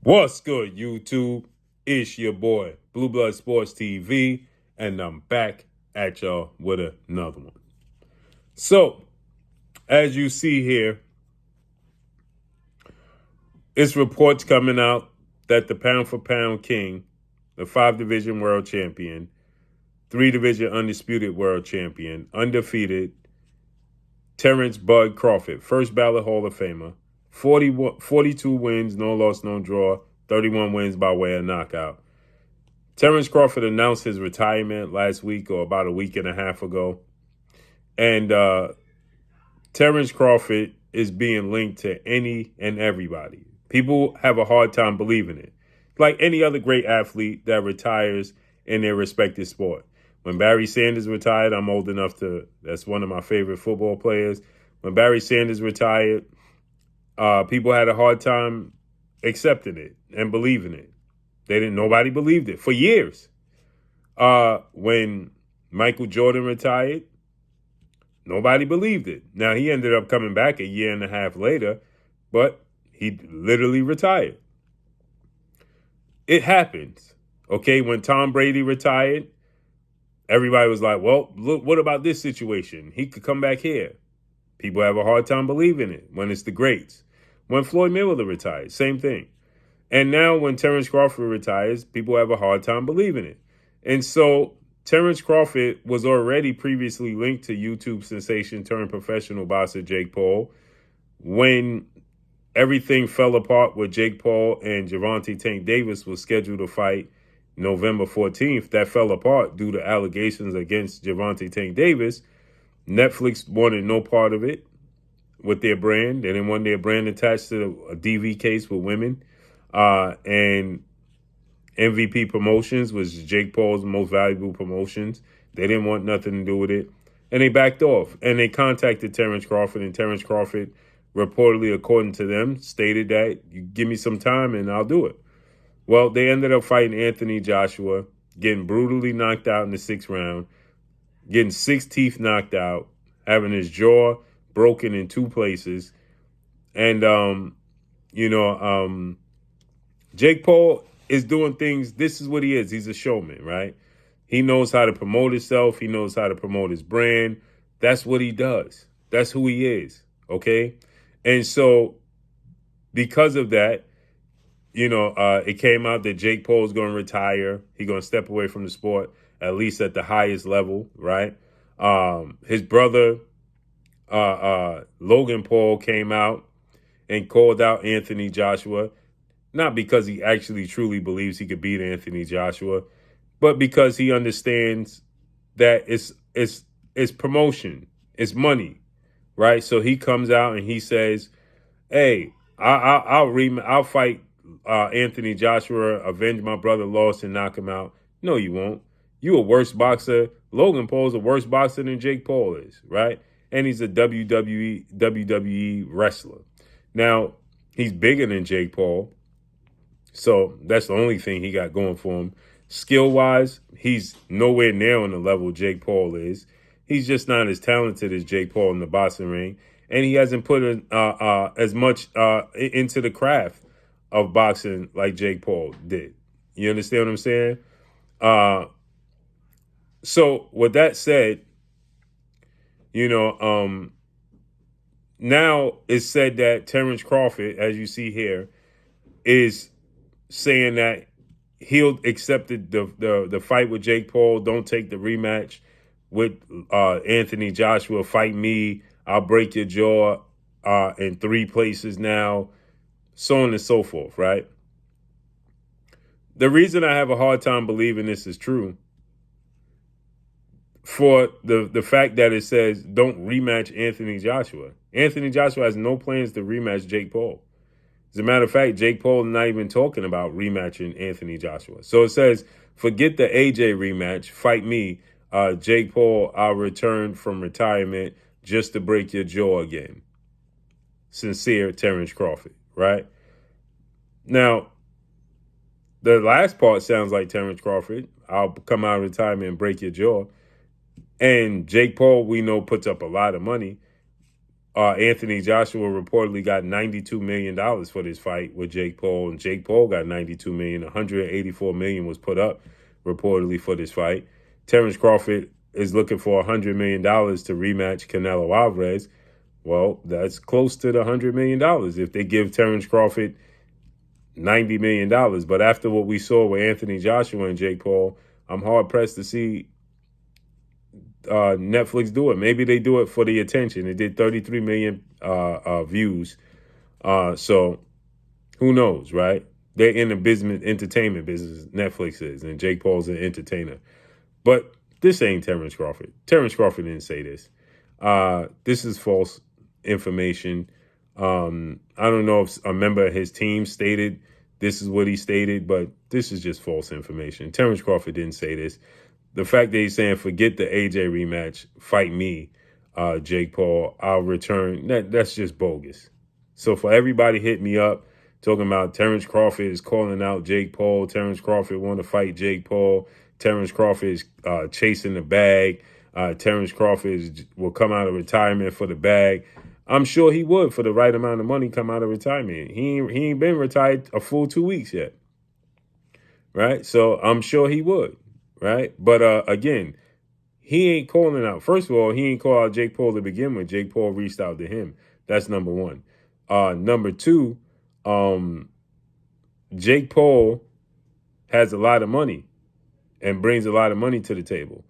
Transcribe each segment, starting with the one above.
What's good, YouTube? It's your boy, Blue Blood Sports TV, and I'm back at y'all with another one. So, as you see here, it's reports coming out that the pound for pound king, the 5 division world champion, 3 division undisputed world champion, undefeated, Terence Bud Crawford, first ballot Hall of Famer, 42 wins, no loss, no draw, 31 wins by way of knockout. Terence Crawford announced his retirement last week or about a week and a half ago. And Terence Crawford is being linked to any and everybody. People have a hard time believing it. Like any other great athlete that retires in their respective sport. When Barry Sanders retired, I'm old enough that's one of my favorite football players. When Barry Sanders retired, people had a hard time accepting it and believing it. Nobody believed it for years. When Michael Jordan retired, nobody believed it. Now, he ended up coming back a year and a half later, but he literally retired. It happens. Okay, when Tom Brady retired, everybody was like, well, look, what about this situation? He could come back here. People have a hard time believing it when it's the greats. When Floyd Mayweather retired, same thing. And now when Terence Crawford retires, people have a hard time believing it. And so Terence Crawford was already previously linked to YouTube sensation turned professional boxer Jake Paul. When everything fell apart with Jake Paul and Gervonta Tank Davis was scheduled to fight November 14th, that fell apart due to allegations against Gervonta Tank Davis. Netflix wanted no part of it with their brand. They didn't want their brand attached to a DV case with women. And MVP Promotions was Jake Paul's most valuable promotions. They didn't want nothing to do with it. And they backed off. And they contacted Terence Crawford. And Terence Crawford, reportedly, according to them, stated that, you give me some time and I'll do it. Well, they ended up fighting Anthony Joshua, getting brutally knocked out in the 6th round, getting 6 teeth knocked out, having his jaw broken in 2 places. And, Jake Paul is doing things. This is what he is. He's a showman, right? He knows how to promote himself. He knows how to promote his brand. That's what he does. That's who he is, okay? And so because of that, it came out that Jake Paul is going to retire. He's going to step away from the sport, at least at the highest level, right? His brother, Logan Paul, came out and called out Anthony Joshua. Not because he actually truly believes he could beat Anthony Joshua, but because he understands that it's promotion, it's money, right? So he comes out and he says, "Hey, I'll fight Anthony Joshua, avenge my brother loss, and knock him out." No, you won't. You a worse boxer. Logan Paul's a worse boxer than Jake Paul is, right? And he's a WWE wrestler. Now, he's bigger than Jake Paul. So that's the only thing he got going for him. Skill-wise, he's nowhere near on the level Jake Paul is. He's just not as talented as Jake Paul in the boxing ring. And he hasn't put in, as much into the craft of boxing like Jake Paul did. You understand what I'm saying? So with that said, now it's said that Terence Crawford, as you see here, is saying that he'll accept the fight with Jake Paul. Don't take the rematch with Anthony Joshua. Fight me. I'll break your jaw in 3 places now. So on and so forth, right? The reason I have a hard time believing this is true, for the fact that it says don't rematch Anthony Joshua. Anthony Joshua has no plans to rematch Jake Paul. As a matter of fact, Jake Paul is not even talking about rematching Anthony Joshua. So it says, forget the AJ rematch, fight me. Jake Paul, I'll return from retirement just to break your jaw again. Sincere, Terence Crawford, right? Now, the last part sounds like Terence Crawford. I'll come out of retirement and break your jaw. And Jake Paul, we know, puts up a lot of money. Anthony Joshua reportedly got $92 million for this fight with Jake Paul, and Jake Paul got $92 million. $184 million was put up reportedly for this fight. Terence Crawford is looking for $100 million to rematch Canelo Alvarez. Well, that's close to the $100 million if they give Terence Crawford $90 million. But after what we saw with Anthony Joshua and Jake Paul, I'm hard pressed to see Netflix do it. Maybe they do it for the attention. It did 33 million views. So who knows, right? They're in the business, entertainment business. Netflix is, and Jake Paul's an entertainer. But this ain't Terence Crawford. Terence Crawford didn't say this. This is false information. I don't know if a member of his team stated this is what he stated, but this is just false information. Terence Crawford didn't say this. The fact that he's saying, forget the AJ rematch, fight me, Jake Paul, I'll return, that's just bogus. So for everybody hit me up talking about Terence Crawford is calling out Jake Paul, Terence Crawford want to fight Jake Paul, Terence Crawford is chasing the bag, Terence Crawford will come out of retirement for the bag. I'm sure he would, for the right amount of money, come out of retirement. He ain't been retired a full 2 weeks yet, right? So I'm sure he would. Right. But again, he ain't calling out. First of all, he ain't called out Jake Paul to begin with. Jake Paul reached out to him. That's number one. Number two, Jake Paul has a lot of money and brings a lot of money to the table.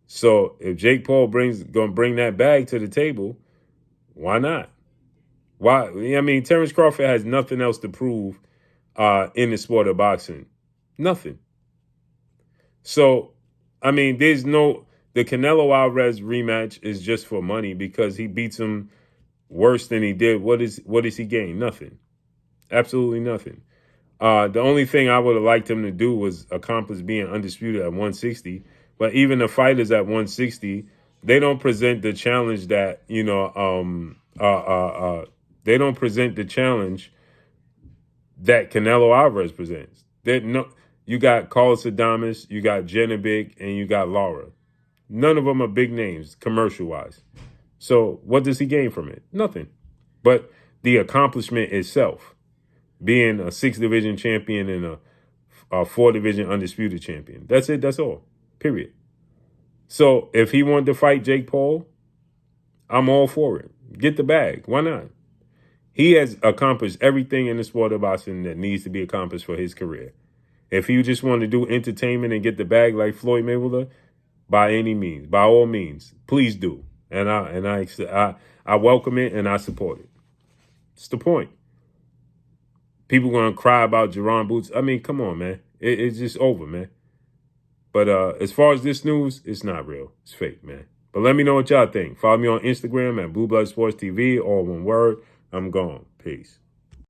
So if Jake Paul gonna bring that bag to the table, why not? Why? I mean, Terence Crawford has nothing else to prove in the sport of boxing. Nothing. So, I mean, the Canelo Alvarez rematch is just for money because he beats him worse than he did. What does he gain? Nothing. Absolutely nothing. The only thing I would have liked him to do was accomplish being undisputed at 160. But even the fighters at 160, they don't present the challenge that, they don't present the challenge that Canelo Alvarez presents. You got Carlos Adames, you got Janabek, and you got Lara. None of them are big names, commercial-wise. So what does he gain from it? Nothing. But the accomplishment itself, being a 6-division champion and a 4-division undisputed champion. That's it. That's all. Period. So if he wanted to fight Jake Paul, I'm all for it. Get the bag. Why not? He has accomplished everything in the sport of boxing that needs to be accomplished for his career. If he just wanted to do entertainment and get the bag like Floyd Mayweather, by any means, by all means, please do. And I welcome it and I support it. It's the point. People gonna cry about Jerron Boots. I mean, come on, man. It's just over, man. But as far as this news, it's not real. It's fake, man. But let me know what y'all think. Follow me on Instagram at Blue Blood Sports TV, all one word. I'm gone. Peace.